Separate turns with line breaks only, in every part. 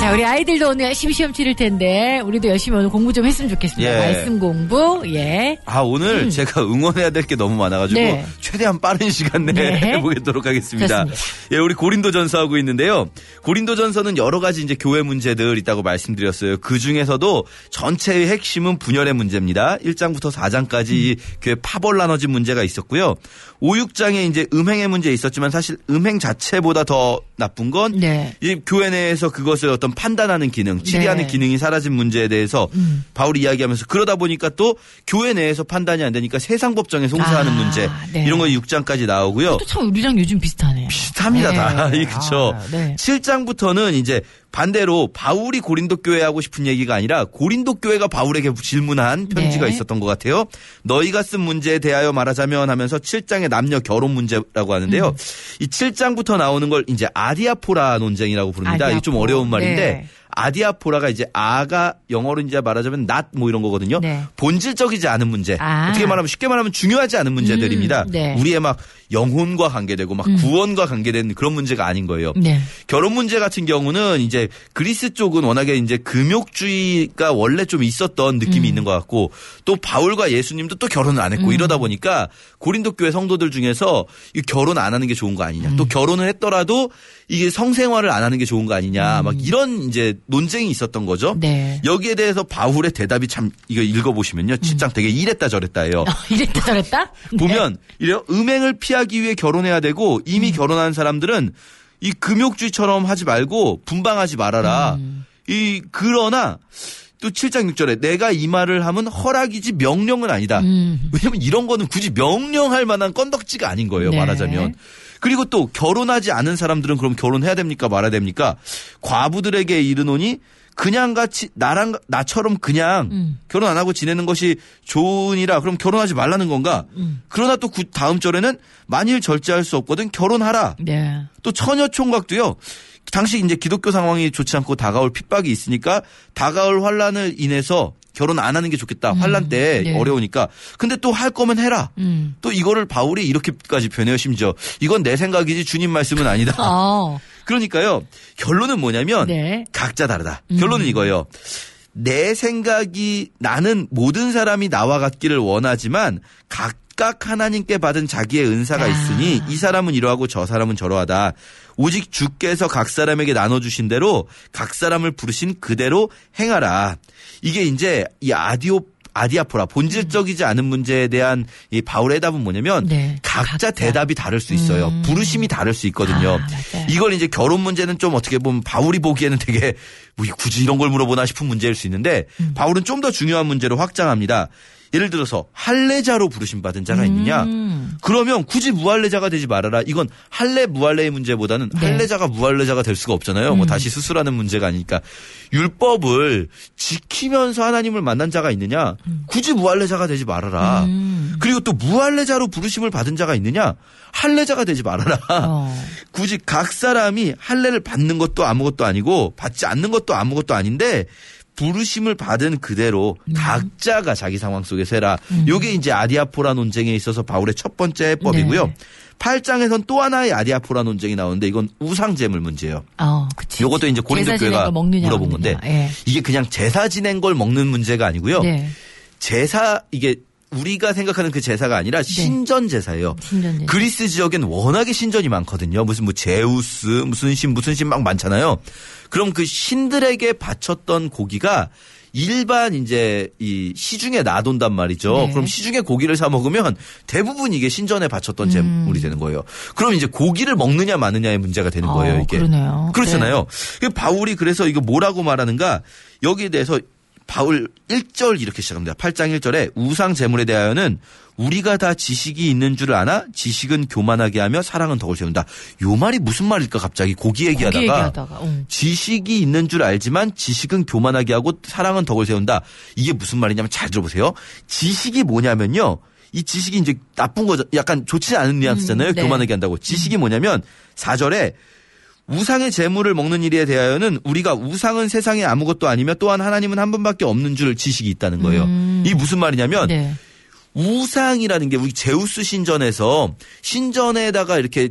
자, 우리 아이들도 오늘 열심히 시험 치를 텐데 우리도 열심히 오늘 공부 좀 했으면 좋겠습니다.
예.
말씀 공부. 예.
오늘 제가 응원해야 될 게 너무 많아가지고
네.
최대한 빠른 시간 내에
네.
해보도록 하겠습니다.
좋습니다.
예, 우리 고린도전서 하고 있는데요. 고린도전서는 여러 가지 이제 교회 문제들 있다고 말씀드렸어요. 그 중에서도 전체의 핵심은 분열의 문제입니다. 1장부터 4장까지 이 교회 파벌 나눠진 문제가 있었고요. 5, 6장에 이제 음행의 문제 있었지만 사실 음행 자체보다 더 나쁜 건
네.
이 교회 내에서 그것을 어떤 판단하는 기능, 지리하는
네.
기능이 사라진 문제에 대해서 바울이 이야기하면서 그러다 보니까 또 교회 내에서 판단이 안 되니까 세상 법정에 송사하는 문제
네.
이런 거 6장까지 나오고요.
또 참 우리랑 요즘 비슷하네요.
비슷합니다. 다.
네.
그렇죠.
네.
7장부터는 이제 반대로 바울이 고린도 교회에 하고 싶은 얘기가 아니라 고린도 교회가 바울에게 질문한 편지가
네.
있었던 것 같아요. 너희가 쓴 문제에 대하여 말하자면 하면서 7장의 남녀 결혼 문제라고 하는데요. 이 7장부터 나오는 걸 이제 아디아포라 논쟁이라고 부릅니다. 이게 좀
아디아포.
어려운 말인데
네.
아디아포라가 이제 아가 영어로 이제 말하자면 not 뭐 이런 거거든요.
네.
본질적이지 않은 문제. 어떻게 말하면 쉽게 말하면 중요하지 않은 문제들입니다.
네.
우리의 막 영혼과 관계되고 막 구원과 관계되는 그런 문제가 아닌 거예요.
네.
결혼 문제 같은 경우는 이제 그리스 쪽은 워낙에 이제 금욕주의가 원래 좀 있었던 느낌이 있는 것 같고 또 바울과 예수님도 또 결혼을 안 했고 이러다 보니까 고린도 교회 성도들 중에서 이 결혼 안 하는 게 좋은 거 아니냐. 또 결혼을 했더라도 이게 성생활을 안 하는 게 좋은 거 아니냐. 막 이런 이제 논쟁이 있었던 거죠.
네.
여기에 대해서 바울의 대답이 참 이거 읽어보시면요. 7장 되게 이랬다 저랬다예요.
이랬다 저랬다?
보면 이래요. 음행을 피하기 위해 결혼해야 되고 이미 결혼한 사람들은 이 금욕주의처럼 하지 말고 분방하지 말아라. 그러나 또 7장 6절에 내가 이 말을 하면 허락이지 명령은 아니다. 왜냐면 이런 거는 굳이 명령할 만한 건덕지가 아닌 거예요.
네.
말하자면. 그리고 또 결혼하지 않은 사람들은 그럼 결혼해야 됩니까 말아야 됩니까? 과부들에게 이르노니 그냥 같이 나처럼 그냥 결혼 안 하고 지내는 것이 좋으니라. 그럼 결혼하지 말라는 건가? 그러나 또 다음 절에는 만일 절제할 수 없거든 결혼하라.
네.
또 처녀 총각도요. 당시 이제 기독교 상황이 좋지 않고 다가올 핍박이 있으니까 다가올 환란을 인해서 결혼 안 하는 게 좋겠다. 환란 때
네.
어려우니까. 근데 또 할 거면 해라. 또 이거를 바울이 이렇게까지 변해요. 심지어. 이건 내 생각이지 주님 말씀은 아니다. 그러니까요. 결론은 뭐냐면
네.
각자 다르다. 결론은 이거예요. 내 생각이 나는 모든 사람이 나와 같기를 원하지만 각각 하나님께 받은 자기의 은사가 있으니 이 사람은 이러하고 저 사람은 저러하다. 오직 주께서 각 사람에게 나눠주신 대로 각 사람을 부르신 그대로 행하라. 이게 이제 이 아디아포라 본질적이지 않은 문제에 대한 이 바울의 답은 뭐냐면
네.
각자 대답이 다를 수 있어요. 부르심이 다를 수 있거든요.
맞아요.
이걸 이제 결혼 문제는 좀 어떻게 보면 바울이 보기에는 되게 뭐 굳이 이런 걸 물어보나 싶은 문제일 수 있는데 바울은 좀 더 중요한 문제로 확장합니다. 예를 들어서 할례자로 부르심 받은 자가 있느냐? 그러면 굳이 무할례자가 되지 말아라. 이건 할례 무할례의 문제보다는
네.
할례자가 무할례자가 될 수가 없잖아요. 뭐 다시 수술하는 문제가 아니니까. 율법을 지키면서 하나님을 만난 자가 있느냐? 굳이 무할례자가 되지 말아라. 그리고 또 무할례자로 부르심을 받은 자가 있느냐? 할례자가 되지 말아라. 굳이 각 사람이 할례를 받는 것도 아무것도 아니고 받지 않는 것도 아무것도 아닌데 부르심을 받은 그대로 각자가 자기 상황 속에서 해라. 이게 이제 아디아포라 논쟁에 있어서 바울의 첫 번째 해법이고요.
네.
8장에선 또 하나의 아디아포라 논쟁이 나오는데 이건 우상제물 문제예요.
그치.
이것도 이제 고린도 교회가 물어본 건데
예.
이게 그냥 제사 지낸 걸 먹는 문제가 아니고요.
네.
제사 이게 우리가 생각하는 그 제사가 아니라 신전 제사예요.
신전 제사.
그리스 지역엔 워낙에 신전이 많거든요. 무슨 뭐 제우스 무슨 신 막 많잖아요. 그럼 그 신들에게 바쳤던 고기가 일반 이제 이 시중에 놔둔단 말이죠.
네.
그럼 시중에 고기를 사 먹으면 대부분 이게 신전에 바쳤던 제물이 되는 거예요. 그럼 이제 고기를 먹느냐 마느냐의 문제가 되는 거예요. 이게.
그러네요.
그렇잖아요. 네. 바울이 그래서 이거 뭐라고 말하는가 여기에 대해서 바울 1절 이렇게 시작합니다. 8장 1절에 우상 제물에 대하여는 우리가 다 지식이 있는 줄 아나 지식은 교만하게 하며 사랑은 덕을 세운다. 요 말이 무슨 말일까 갑자기 고기 얘기하다가 지식이 있는 줄 알지만 지식은 교만하게 하고 사랑은 덕을 세운다. 이게 무슨 말이냐면 잘 들어보세요. 지식이 뭐냐면요. 이 지식이 이제 나쁜 거죠. 약간 좋지 않은 뉘앙스잖아요.
네.
교만하게 한다고. 지식이 뭐냐면 4절에 우상의 제물을 먹는 일에 대하여는 우리가 우상은 세상에 아무것도 아니며 또한 하나님은 한 분밖에 없는 줄 지식이 있다는 거예요. 이 무슨 말이냐면 우상이라는 게 우리 제우스 신전에서 신전에다가 이렇게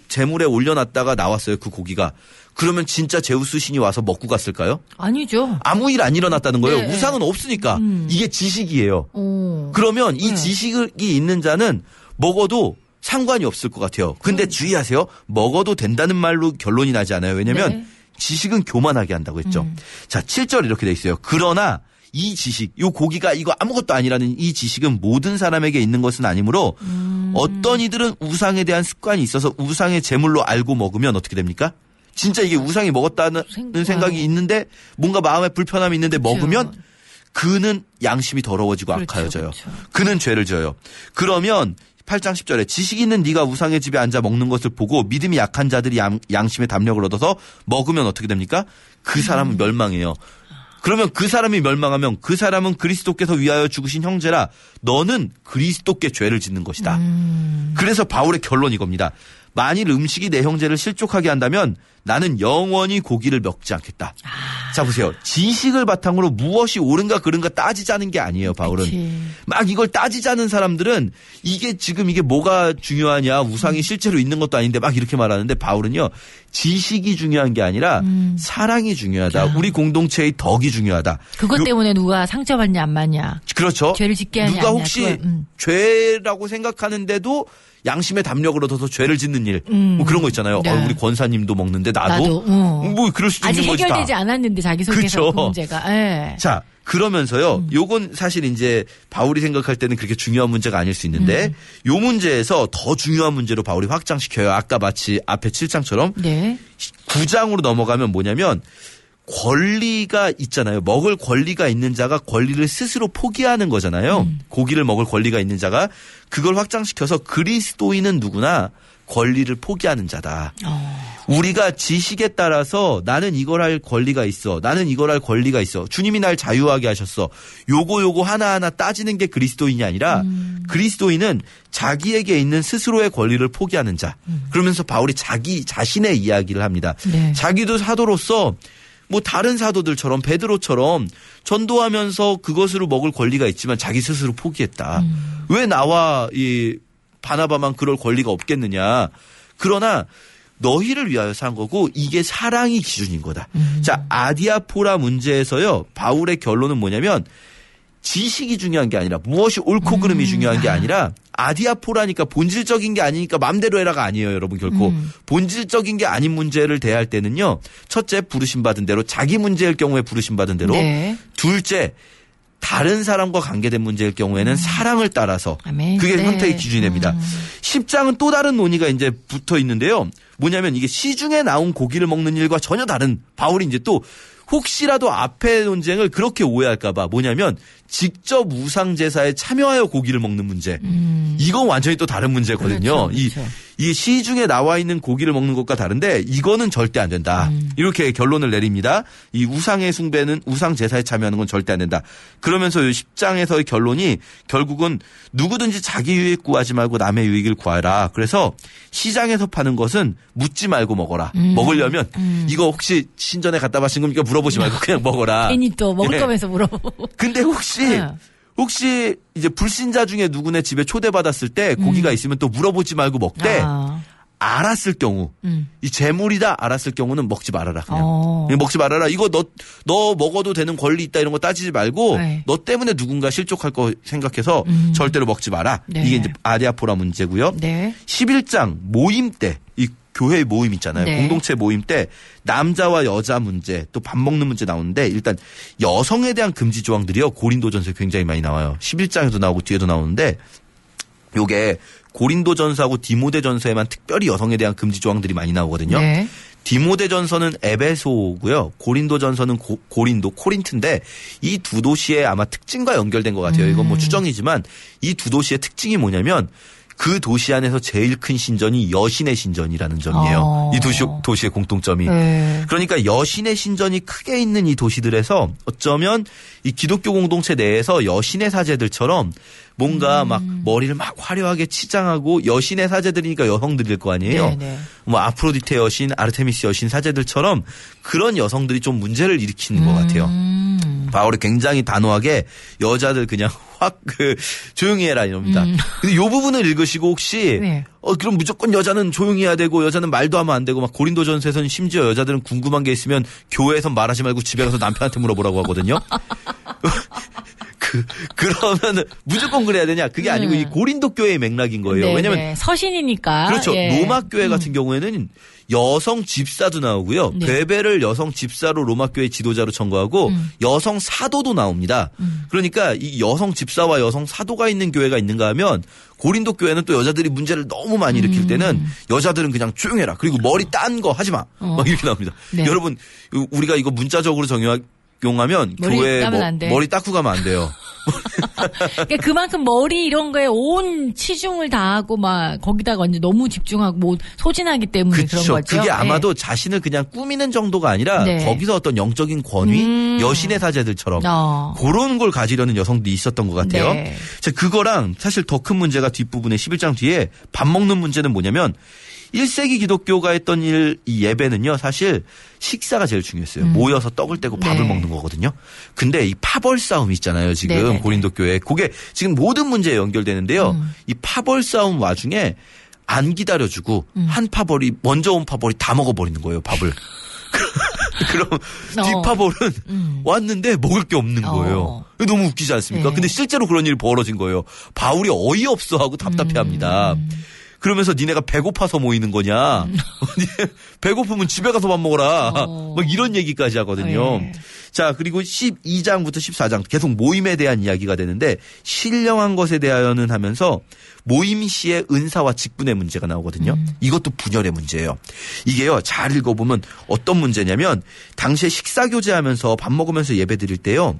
재물에 올려놨다가 나왔어요. 그 고기가. 그러면 진짜 제우스 신이 와서 먹고 갔을까요?
아니죠.
아무 일 안 일어났다는 거예요.
네.
우상은 없으니까. 이게 지식이에요. 그러면 이 지식이 있는 자는 먹어도 상관이 없을 것 같아요. 근데 주의하세요. 먹어도 된다는 말로 결론이 나지 않아요. 왜냐면
네.
지식은 교만하게 한다고 했죠. 자, 7절 이렇게 돼 있어요. 그러나 이 지식, 이 고기가 이거 아무것도 아니라는 이 지식은 모든 사람에게 있는 것은 아니므로 어떤 이들은 우상에 대한 습관이 있어서 우상의 제물로 알고 먹으면 어떻게 됩니까? 진짜 이게 우상이 먹었다는 생각이 있는데 뭔가 마음에 불편함이 있는데
그렇죠.
먹으면 그는 양심이 더러워지고
그렇죠,
악하여져요.
그렇죠.
그는 죄를 지어요. 그러면 8장 10절에 지식 있는 네가 우상의 집에 앉아 먹는 것을 보고 믿음이 약한 자들이 양심의 담력을 얻어서 먹으면 어떻게 됩니까? 그 사람은 멸망해요. 그러면 그 사람이 멸망하면 그 사람은 그리스도께서 위하여 죽으신 형제라 너는 그리스도께 죄를 짓는 것이다. 그래서 바울의 결론이 이겁니다. 만일 음식이 내 형제를 실족하게 한다면 나는 영원히 고기를 먹지 않겠다. 자 보세요. 지식을 바탕으로 무엇이 옳은가 그른가 따지자는 게 아니에요. 바울은.
그치.
막 이걸 따지자는 사람들은 이게 지금 이게 뭐가 중요하냐. 우상이 실제로 있는 것도 아닌데 막 이렇게 말하는데 바울은요. 지식이 중요한 게 아니라 사랑이 중요하다. 우리 공동체의 덕이 중요하다.
그것 때문에 누가 상처받냐 안 받냐.
그렇죠.
죄를 짓게 하냐
누가
아니냐,
혹시
그걸,
죄라고 생각하는데도 양심의 담력을 얻어서 죄를 짓는 일. 뭐 그런 거 있잖아요.
네.
우리 권사님도 먹는데 나도 뭐 그럴 수도
아직
있는 거지.
해결되지 않았는데 자기 속에서
그렇죠.
그 문제가. 예.
자, 그러면서요. 요건 사실 이제 바울이 생각할 때는 그렇게 중요한 문제가 아닐 수 있는데 요 문제에서 더 중요한 문제로 바울이 확장시켜요. 아까 마치 앞에 7장처럼
네.
9장으로 넘어가면 뭐냐면 권리가 있잖아요. 먹을 권리가 있는 자가 권리를 스스로 포기하는 거잖아요. 고기를 먹을 권리가 있는 자가 그걸 확장시켜서 그리스도인은 누구나 권리를 포기하는 자다. 우리가 지식에 따라서 나는 이걸 할 권리가 있어. 나는 이걸 할 권리가 있어. 주님이 날 자유하게 하셨어. 요거 하나하나 따지는 게 그리스도인이 아니라 그리스도인은 자기에게 있는 스스로의 권리를 포기하는 자. 그러면서 바울이 자기 자신의 이야기를 합니다.
네.
자기도 사도로서 뭐 다른 사도들처럼 베드로처럼 전도하면서 그것으로 먹을 권리가 있지만 자기 스스로 포기했다. 왜 나와 이 바나바만 그럴 권리가 없겠느냐. 그러나 너희를 위하여 산 거고 이게 사랑이 기준인 거다. 자, 아디아포라 문제에서요. 바울의 결론은 뭐냐면 지식이 중요한 게 아니라 무엇이 옳고 그름이 중요한 게 아니라 아디아포라니까 본질적인 게 아니니까 맘대로 해라가 아니에요. 여러분 결코. 본질적인 게 아닌 문제를 대할 때는요. 첫째 부르심받은 대로 자기 문제일 경우에 부르심받은 대로
네.
둘째 다른 사람과 관계된 문제일 경우에는 사랑을 따라서
아멘.
그게
네.
선택의 기준이 됩니다. 10장은 또 다른 논의가 이제 붙어 있는데요. 뭐냐면 이게 시중에 나온 고기를 먹는 일과 전혀 다른 바울이 이제 또 혹시라도 앞의 논쟁을 그렇게 오해할까봐 뭐냐면 직접 우상 제사에 참여하여 고기를 먹는 문제. 이건 완전히 또 다른 문제거든요.
그렇죠.
이 시중에 나와 있는 고기를 먹는 것과 다른데 이거는 절대 안 된다. 이렇게 결론을 내립니다. 이 우상의 숭배는 우상 제사에 참여하는 건 절대 안 된다. 그러면서 10장에서의 결론이 결국은 누구든지 자기 유익 구하지 말고 남의 유익을 구하라. 그래서 시장에서 파는 것은 묻지 말고 먹어라. 먹으려면 이거 혹시 신전에 갖다 바친 겁니까? 물어보지 말고 그냥 먹어라.
괜히 또 먹을
예.
거면서 물어보고.
근데 혹시 이제 불신자 중에 누구네 집에 초대받았을 때 고기가 있으면 또 물어보지 말고 먹되 알았을 경우 이 재물이다 알았을 경우는 먹지 말아라 그냥. 먹지 말아라. 이거 너 먹어도 되는 권리 있다 이런 거 따지지 말고
네.
너 때문에 누군가 실족할 거 생각해서 절대로 먹지 마라.
네.
이게 이제 아디아포라 문제고요.
네.
11장 모임 때 이 교회 모임 있잖아요.
네.
공동체 모임 때 남자와 여자 문제 또 밥 먹는 문제 나오는데 일단 여성에 대한 금지 조항들이요. 고린도전서에 굉장히 많이 나와요. 11장에도 나오고 뒤에도 나오는데 요게 고린도전서하고 디모데전서에만 특별히 여성에 대한 금지 조항들이 많이 나오거든요.
네.
디모데전서는 에베소고요. 고린도전서는 코린트인데 이 두 도시의 아마 특징과 연결된 것 같아요. 이건 뭐 추정이지만 이 두 도시의 특징이 뭐냐면 그 도시 안에서 제일 큰 신전이 여신의 신전이라는 점이에요. 이 도시의 공통점이. 그러니까 여신의 신전이 크게 있는 이 도시들에서 어쩌면 이 기독교 공동체 내에서 여신의 사제들처럼 뭔가 막 머리를 막 화려하게 치장하고 여신의 사제들이니까 여성들일 거 아니에요.
네네.
뭐 아프로디테 여신, 아르테미스 여신 사제들처럼 그런 여성들이 좀 문제를 일으키는 것 같아요. 바울이 굉장히 단호하게 여자들 그냥 확 조용히 해라 이럽니다. 근데 이 부분을 읽으시고 혹시
네.
그럼 무조건 여자는 조용히 해야 되고 여자는 말도 하면 안 되고 막 고린도전서에서는 심지어 여자들은 궁금한 게 있으면 교회에서 말하지 말고 집에 가서 남편한테 물어보라고 하거든요. 그러면 무조건 그래야 되냐? 그게 아니고 이 고린도 교회의 맥락인 거예요.
네,
왜냐면
네. 서신이니까.
그렇죠.
예.
로마 교회 같은 경우에는 여성 집사도 나오고요.
네.
베베를 여성 집사로 로마 교회 지도자로 청구하고 여성 사도도 나옵니다. 그러니까 이 여성 집사와 여성 사도가 있는 교회가 있는가 하면 고린도 교회는 또 여자들이 문제를 너무 많이 일으킬 때는 여자들은 그냥 조용해라. 그리고 머리 딴 거 하지 마. 막 이렇게 나옵니다.
네.
여러분 우리가 이거 문자적으로 용하면 교회에 머리 닦고 가면 안 돼요.
그러니까 그만큼 머리 이런 거에 온 치중을 다하고 막 거기다가 이제 너무 집중하고 뭐 소진하기 때문에
그쵸.
그런 거죠.
그게 아마도 자신을 그냥 꾸미는 정도가 아니라
네.
거기서 어떤 영적인 권위, 여신의 사제들처럼 그런 걸 가지려는 여성들이 있었던 것 같아요.
네.
자, 그거랑 사실 더 큰 문제가 뒷부분에 11장 뒤에 밥 먹는 문제는 뭐냐면 1세기 기독교가 했던 이 예배는요, 사실 식사가 제일 중요했어요. 모여서 떡을 떼고 밥을
네.
먹는 거거든요. 근데 이 파벌 싸움 있잖아요, 지금
네네네.
고린도 교회. 그게 지금 모든 문제에 연결되는데요. 이 파벌 싸움 와중에 안 기다려주고 한 파벌이 먼저 온 파벌이 다 먹어버리는 거예요, 밥을. 그럼 뒷파벌은 왔는데 먹을 게 없는 거예요. 너무 웃기지 않습니까?
네.
근데 실제로 그런 일이 벌어진 거예요. 바울이 어이없어 하고 답답해합니다. 그러면서 니네가 배고파서 모이는 거냐? 배고프면 집에 가서 밥 먹어라. 막 이런 얘기까지 하거든요.
네.
자, 그리고 12장부터 14장 계속 모임에 대한 이야기가 되는데 신령한 것에 대하여는 하면서 모임 시의 은사와 직분의 문제가 나오거든요. 이것도 분열의 문제예요. 이게요, 잘 읽어보면 어떤 문제냐면 당시에 식사 교제하면서 밥 먹으면서 예배 드릴 때요.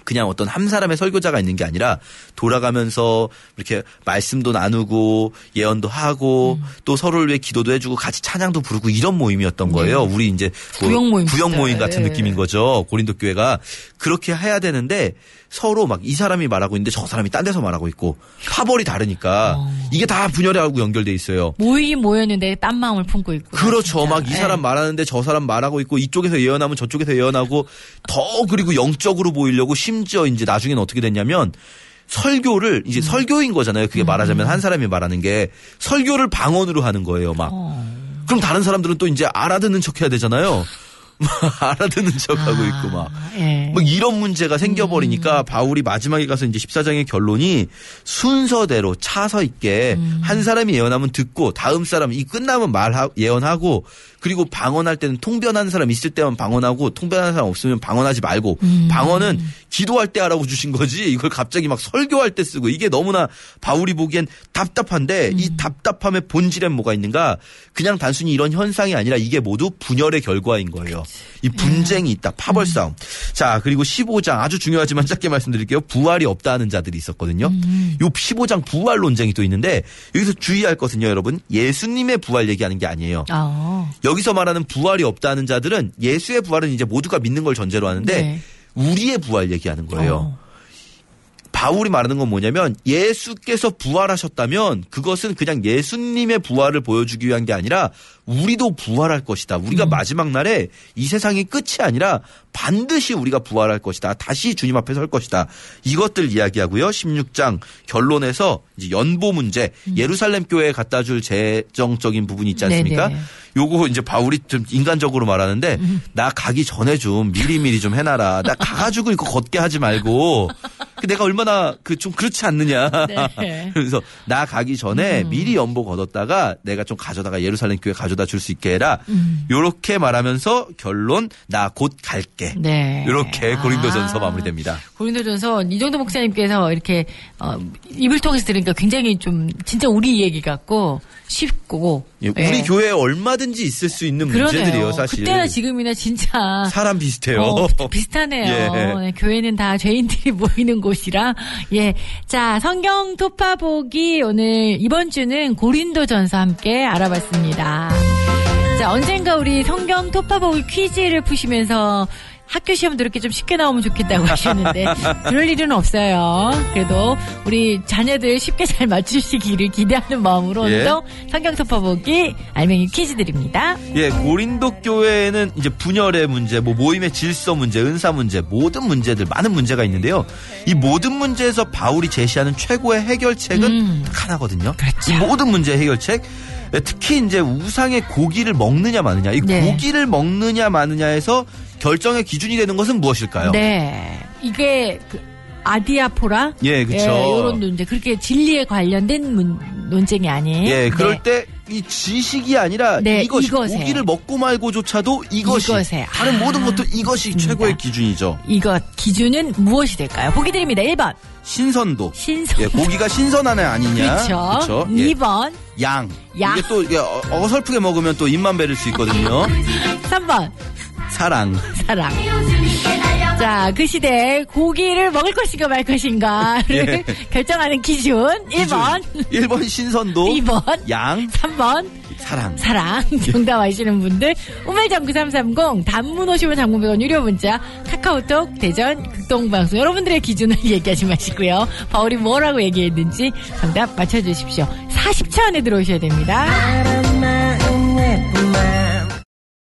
그냥 어떤 한 사람의 설교자가 있는 게 아니라 돌아가면서 이렇게 말씀도 나누고 예언도 하고 또 서로를 위해 기도도 해주고 같이 찬양도 부르고 이런 모임이었던 거예요. 우리 이제 구역 모임 같은 느낌인 거죠. 고린도 교회가 그렇게 해야 되는데 서로 막 이 사람이 말하고 있는데 저 사람이 딴 데서 말하고 있고 파벌이 다르니까 이게 다 분열하고 연결돼 있어요.
모이긴 모였는데 딴 마음을 품고 있고.
그렇죠. 막 이 사람 말하는데 저 사람 말하고 있고 이쪽에서 예언하면 저쪽에서 예언하고 더 그리고 영적으로 보이려고 심지어 이제 나중에는 어떻게 됐냐면 설교를 이제 설교인 거잖아요. 그게 말하자면 한 사람이 말하는 게 설교를 방언으로 하는 거예요. 막. 그럼 다른 사람들은 또 이제 알아듣는 척 해야 되잖아요. 알아듣는 척하고 있고 막 이런 문제가 생겨버리니까 바울이 마지막에 가서 이제 14장의 결론이 순서대로 차서 있게 한 사람이 예언하면 듣고 다음 사람 이 끝나면 예언하고 그리고 방언할 때는 통변하는 사람 있을 때만 방언하고 통변하는 사람 없으면 방언하지 말고 방언은 기도할 때 하라고 주신 거지 이걸 갑자기 막 설교할 때 쓰고 이게 너무나 바울이 보기엔 답답한데 이 답답함의 본질엔 뭐가 있는가 그냥 단순히 이런 현상이 아니라 이게 모두 분열의 결과인 거예요. 이 분쟁이 있다. 파벌 싸움. 자, 그리고 15장 아주 중요하지만 짧게 말씀드릴게요. 부활이 없다 하는 자들이 있었거든요. 요 15장 부활 논쟁이 또 있는데 여기서 주의할 것은요, 여러분. 예수님의 부활 얘기하는 게 아니에요. 여기서 말하는 부활이 없다 하는 자들은 예수의 부활은 이제 모두가 믿는 걸 전제로 하는데
네.
우리의 부활 얘기하는 거예요. 바울이 말하는 건 뭐냐면 예수께서 부활하셨다면 그것은 그냥 예수님의 부활을 보여주기 위한 게 아니라 우리도 부활할 것이다. 우리가 마지막 날에 이 세상이 끝이 아니라 반드시 우리가 부활할 것이다. 다시 주님 앞에 설 것이다. 이것들 이야기하고요. 16장 결론에서 이제 연보 문제 예루살렘 교회에 갖다 줄 재정적인 부분이 있지 않습니까?
네네.
요거 이제 바울이 좀 인간적으로 말하는데 나 가기 전에 좀 미리미리 좀 해놔라. 나 가가지고 이거 걷게 하지 말고 내가 얼마나 좀 그렇지 않느냐.
네.
그래서 나 가기 전에 미리 연보 걷었다가 내가 좀 가져다가 예루살렘 교회 가져다 줄 수 있게 해라. 요렇게 말하면서 결론 나 곧 갈게.
네.
요렇게 고린도전서 마무리됩니다.
고린도전서 이정도 목사님께서 이렇게 입을 통해서 들으니까 굉장히 좀 진짜 우리 얘기 같고 쉽고
예, 우리 교회에 얼마든지 있을 수 있는
그러네요.
문제들이에요. 사실.
그때나 지금이나 진짜
사람 비슷해요.
비슷하네요.
예.
네, 교회는 다 죄인들이 모이는 곳이라. 예. 자, 성경 토파보기 오늘 이번 주는 고린도전서 함께 알아봤습니다. 자, 언젠가 우리 성경 토파보기 퀴즈를 푸시면서 학교 시험도 이렇게 좀 쉽게 나오면 좋겠다고 하셨는데 그럴 일은 없어요. 그래도 우리 자녀들 쉽게 잘 맞추시기를 기대하는 마음으로 오늘도 성경 톱파보기 알맹이 퀴즈 드립니다.
예, 고린도 교회에는 이제 분열의 문제, 뭐 모임의 질서 문제, 은사 문제, 모든 문제들 많은 문제가 있는데요. 이 모든 문제에서 바울이 제시하는 최고의 해결책은 딱 하나거든요.
그렇죠.
이 모든 문제의 해결책. 특히 이제 우상의 고기를 먹느냐 마느냐, 이 고기를 먹느냐 마느냐에서 결정의 기준이 되는 것은 무엇일까요?
네, 이게 아디아포라,
예, 그렇죠.
이런 논쟁, 그렇게 진리에 관련된 논쟁이 아니에요.
예, 그럴 때 이 지식이 아니라 이것이
이것에.
고기를 먹고 말고조차도 이것이 다른 모든 것도 이것이
맞습니다.
최고의 기준이죠.
이것 기준은 무엇이 될까요? 보기 드립니다. 1번
신선도.
신선.
예, 고기가 신선하냐 아니냐.
그렇죠.
예.
2번
양.
양.
이게 또 어설프게 먹으면 또 입만 베릴 수 있거든요.
3번
사랑.
사랑. 자, 그 시대에 고기를 먹을 것인가 말 것인가를 결정하는 기준 1번
1번 신선도.
2번
양.
3번
사랑.
사랑. 정답 아시는 분들 우물정 9330 단문 50원 장문 100원 유료 문자 카카오톡 대전 극동방송 여러분들의 기준을 얘기하지 마시고요. 바울이 뭐라고 얘기했는지 정답 맞춰주십시오. 40초 안에 들어오셔야 됩니다.